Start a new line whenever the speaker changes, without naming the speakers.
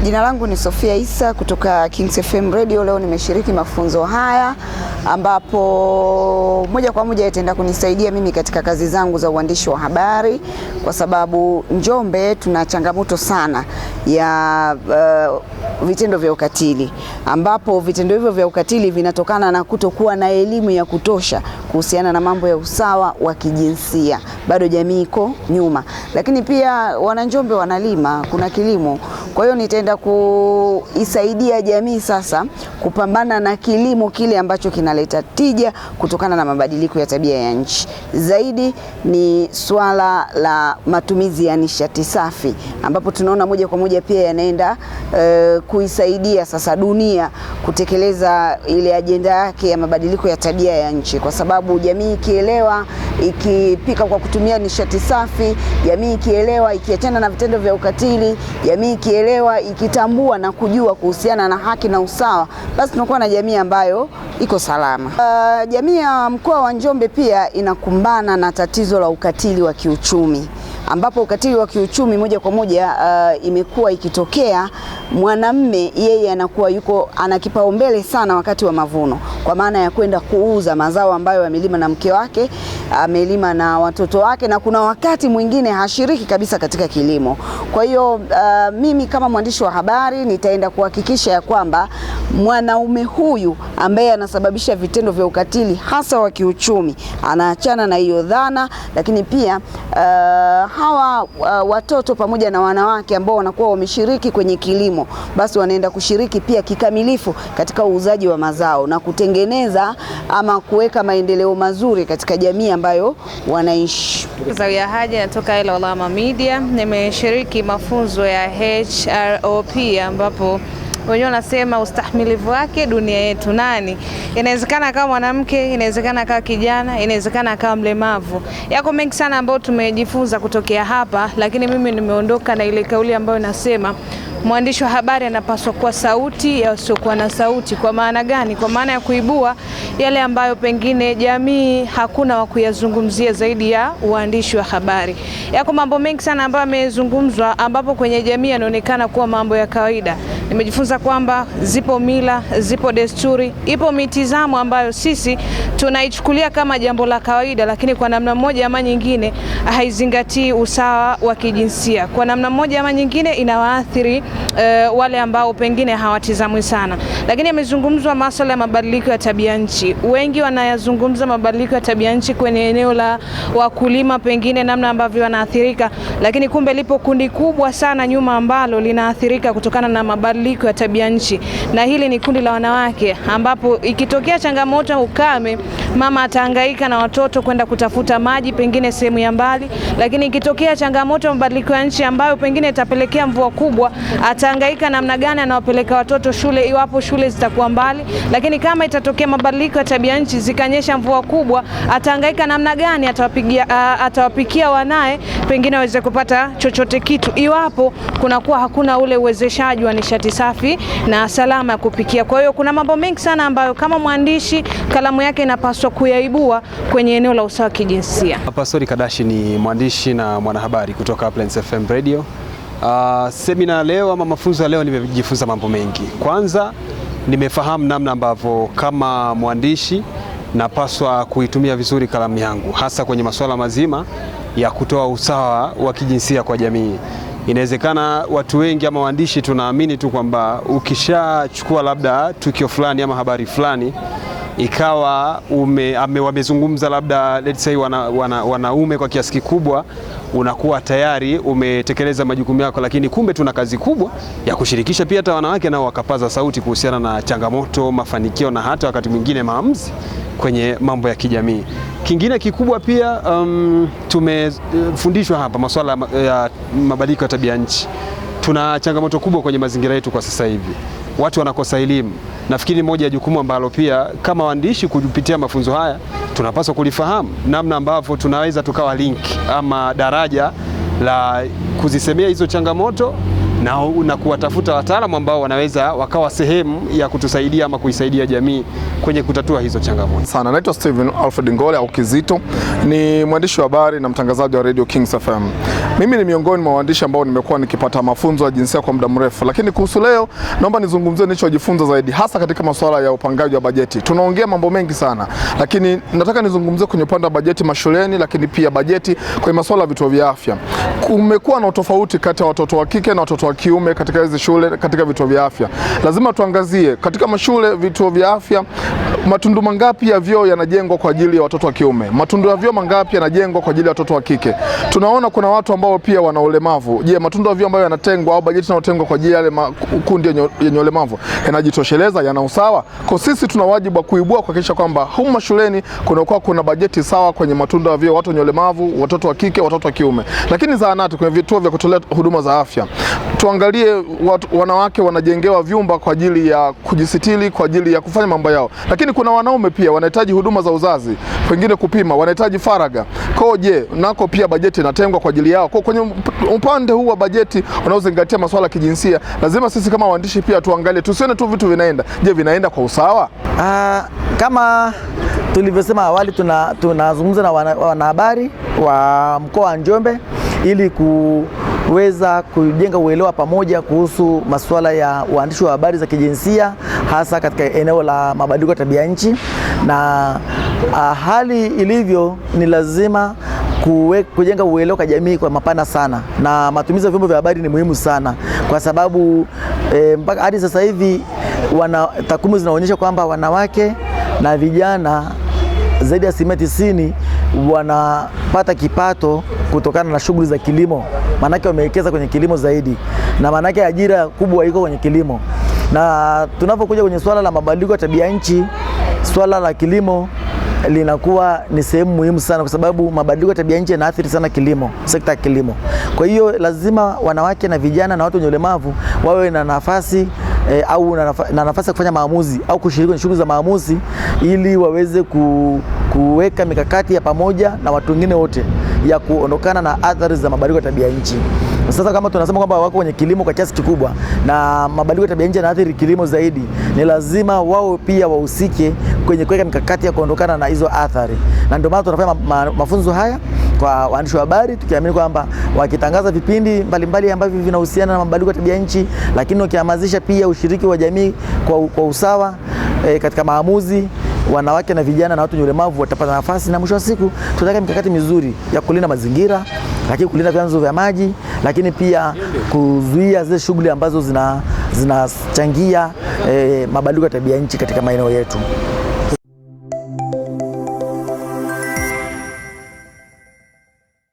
Jina langu ni Sofia Isa kutoka Kings FM Radio. Leo nimeshiriki mafunzo haya ambapo moja kwa moja yataenda kunisaidia mimi katika kazi zangu za uandishi wa habari, kwa sababu Njombe tuna changamoto sana ya vitendo vya ukatili, ambapo vitendo hivyo vya ukatili vinatokana na kutokuwa na elimu ya kutosha kuhusiana na mambo ya usawa wa kijinsia. Bado jamii iko nyuma, lakini pia wana Njombe wanalima, kuna kilimo. Kwa hiyo nitaenda kuisaidia jamii sasa kupambana na kilimo kile ambacho kinaleta tija kutokana na mabadiliko ya tabia ya nchi. Zaidi ni swala la matumizi ya nishati safi, ambapo tunaona moja kwa moja pia yanaenda kuisaidia sasa dunia kutekeleza ile ajenda yake ya mabadiliko ya tabia ya nchi, kwa sababu jamii ikielewa, ikipika kwa kutumia nishati safi, jamii ikielewa, ikiachana na vitendo vya ukatili, jamii ikielewa, ikitambua na kujua kuhusiana na haki na usawa, basi tunakuwa na jamii ambayo iko salama. Jamii ya mkoa wa Njombe pia inakumbana na tatizo la ukatili wa kiuchumi, ambapo ukatili wa kiuchumi moja kwa moja imekuwa ikitokea mwanamme yeye anakuwa ana kipaumbele sana wakati wa mavuno, kwa maana ya kwenda kuuza mazao ambayo amelima na mke wake, amelima na watoto wake, na kuna wakati mwingine hashiriki kabisa katika kilimo. Kwa hiyo mimi kama mwandishi wa habari nitaenda kuhakikisha ya kwamba mwanaume huyu ambaye anasababisha vitendo vya ukatili hasa wa kiuchumi anaachana na hiyo dhana, lakini pia hawa watoto pamoja na wanawake ambao wanakuwa wameshiriki kwenye kilimo, basi wanaenda kushiriki pia kikamilifu katika uuzaji wa mazao na kutengeneza ama kuweka maendeleo mazuri katika jamii ambayo wanaishi.
Zawia Haji, natoka Ilolama Media. Nimeshiriki mafunzo ya HROP ambapo wenyewe wanasema ustahimilivu wake dunia yetu nani. Inawezekana kama mwanamke, inawezekana kama kijana, inawezekana kama mlemavu. Yako mengi sana ambayo tumejifunza kutokea hapa, lakini mimi nimeondoka na ile kauli ambayo nasema mwandishi wa habari anapaswa kuwa sauti ya wasiokuwa na sauti. Kwa maana gani? Kwa maana ya kuibua yale ambayo pengine jamii hakuna wa kuyazungumzia zaidi ya uandishi wa habari. Yako mambo mengi sana ambayo yamezungumzwa, ambapo kwenye jamii yanaonekana kuwa mambo ya kawaida. Nimejifunza kwamba zipo mila, zipo desturi, ipo mitizamo ambayo sisi tunaichukulia kama jambo la kawaida, lakini kwa namna moja ama nyingine haizingatii usawa wa kijinsia. Kwa namna moja ama nyingine inawaathiri wale ambao pengine hawatizamwi sana. Lakini yamezungumzwa masuala ya mabadiliko ya tabia nchi. Wengi wanayazungumza mabadiliko ya tabia nchi kwenye eneo la wakulima, pengine namna ambavyo wanaathirika, lakini kumbe lipo kundi kubwa sana nyuma ambalo linaathirika kutokana na mabadiliko ya tabia nchi, na hili ni kundi la wanawake, ambapo ikitokea changamoto ukame, mama atahangaika na watoto kwenda kutafuta maji pengine sehemu ya mbali, lakini ikitokea changamoto mabadiliko ya nchi ambayo pengine itapelekea mvua kubwa, atahangaika namna gani anawapeleka watoto shule iwapo shule zitakuwa mbali. Lakini kama itatokea mabadiliko ya tabia nchi zikanyesha mvua kubwa, atahangaika namna gani atawapikia wanae pengine waweze kupata chochote kitu iwapo kunakuwa hakuna ule uwezeshaji wa nishati safi na salama ya kupikia. Kwa hiyo kuna mambo mengi sana ambayo kama mwandishi kalamu yake inapaswa kuyaibua kwenye eneo la usawa kijinsia.
Pastori Kadashi ni mwandishi na mwanahabari kutoka Kings FM Radio. Semina leo ama mafunzo ya leo nimejifunza mambo mengi. Kwanza nimefahamu namna ambavyo kama mwandishi napaswa kuitumia vizuri kalamu yangu, hasa kwenye masuala mazima ya kutoa usawa wa kijinsia kwa jamii. Inawezekana watu wengi ama waandishi tunaamini tu kwamba ukishachukua labda tukio fulani ama habari fulani ikawa wamezungumza labda let's say wanaume kwa kiasi kikubwa, unakuwa tayari umetekeleza majukumu yako, lakini kumbe tuna kazi kubwa ya kushirikisha pia hata wanawake nao wakapaza sauti kuhusiana na changamoto, mafanikio na hata wakati mwingine maamuzi kwenye mambo ya kijamii. Kingine kikubwa pia tumefundishwa hapa masuala ya mabadiliko ya tabia nchi. Tuna changamoto kubwa kwenye mazingira yetu kwa sasa hivi. Watu wanakosa elimu. Nafikiri moja ya jukumu ambalo pia kama waandishi kupitia mafunzo haya tunapaswa kulifahamu, namna ambavyo tunaweza tukawa link ama daraja la kuzisemea hizo changamoto na kuwatafuta wataalamu ambao wanaweza wakawa sehemu ya kutusaidia ama kuisaidia jamii kwenye kutatua hizo changamoto.
Sana, naitwa Steven Alfred Ngole au Kizito, ni mwandishi wa habari na mtangazaji wa Radio Kings FM. Mimi ni miongoni mwa waandishi ambao nimekuwa nikipata mafunzo ya jinsia kwa muda mrefu, lakini kuhusu leo naomba nizungumzie nilichojifunza zaidi, hasa katika masuala ya upangaji wa bajeti. Tunaongea mambo mengi sana, lakini nataka nizungumzie kwenye upande wa bajeti mashuleni, lakini pia bajeti kwenye masuala ya vituo vya afya. Kumekuwa na tofauti kati ya watoto wa kike na watoto wa kiume katika hizo shule, katika vituo vya afya. Lazima tuangazie katika mashule, vituo vya afya, matundu mangapi ya vyoo yanajengwa kwa ajili ya watoto wa kiume, matundu ya vyoo mangapi yanajengwa kwa ajili ya watoto wa kike. Tunaona kuna watu ambao pia wana ulemavu. Je, matundu ya vyoo ambayo yanatengwa au bajeti inayotengwa kwa ajili ya makundi yenye ulemavu yanajitosheleza, yana usawa? Kwa sisi tuna wajibu wa kuibua kuhakikisha kwamba humu mashuleni kuna bajeti sawa kwenye matundu ya vyoo, watu wenye ulemavu, watoto wa kike, watoto wa kiume. Lakini zahanati, kwenye vituo vya kutolea huduma za afya, tuangalie wanawake wanajengewa vyumba kwa ajili ya kujisitiri, kwa ajili ya kufanya mambo yao. Lakini kuna wanaume pia wanahitaji huduma za uzazi, pengine kupima, wanahitaji faraga. Kwa je, nako pia bajeti inatengwa kwa ajili yao? Kwa kwenye upande huu wa bajeti unaozingatia masuala ya kijinsia, lazima sisi kama waandishi pia tuangalie, tusione tu vitu vinaenda. Je, vinaenda kwa usawa?
Kama tulivyosema awali, tunazungumza na wanahabari wa mkoa wa Njombe ili kuweza kujenga uelewa pamoja kuhusu masuala ya uandishi wa habari za kijinsia, hasa katika eneo la mabadiliko ya tabia nchi. Na hali ilivyo ni lazima kujenga uelewa kwa jamii kwa mapana sana, na matumizi ya vyombo vya habari ni muhimu sana, kwa sababu mpaka hadi sasa hivi takwimu zinaonyesha kwamba wanawake na vijana zaidi ya 90% wanapata kipato kutokana na shughuli za kilimo. Maanake wamewekeza kwenye kilimo zaidi, na maanake ajira kubwa iko kwenye kilimo. Na tunapokuja kwenye swala la mabadiliko ya tabia nchi, swala la kilimo linakuwa ni sehemu muhimu sana, kwa sababu mabadiliko ya tabia nchi yanaathiri sana kilimo, sekta ya kilimo. Kwa hiyo lazima wanawake na vijana na watu wenye ulemavu wawe na nafasi au na nafasi ya kufanya maamuzi au kushiriki kwenye shughuli za maamuzi, ili waweze kuweka mikakati ya pamoja na watu wengine wote ya kuondokana na athari za mabadiliko ya tabia nchi. Sasa kama tunasema kwamba wako kwenye kilimo kwa kiasi kikubwa na mabadiliko ya tabia nchi yanaathiri kilimo zaidi, ni lazima wao pia wahusike kwenye kuweka mikakati ya kuondokana na hizo athari. Na ndio maana tunafanya mafunzo haya kwa waandishi wa habari, tukiamini kwamba wakitangaza vipindi mbalimbali ambavyo vinahusiana na mabadiliko ya tabia nchi, lakini wakihamasisha pia ushiriki wa jamii kwa usawa katika maamuzi, wanawake na vijana na watu wenye ulemavu watapata nafasi, na mwisho wa siku tutaweka mikakati mizuri ya kulinda mazingira, lakini kulinda vyanzo vya maji, lakini pia kuzuia zile shughuli ambazo zinachangia mabadiliko ya tabia nchi katika maeneo yetu.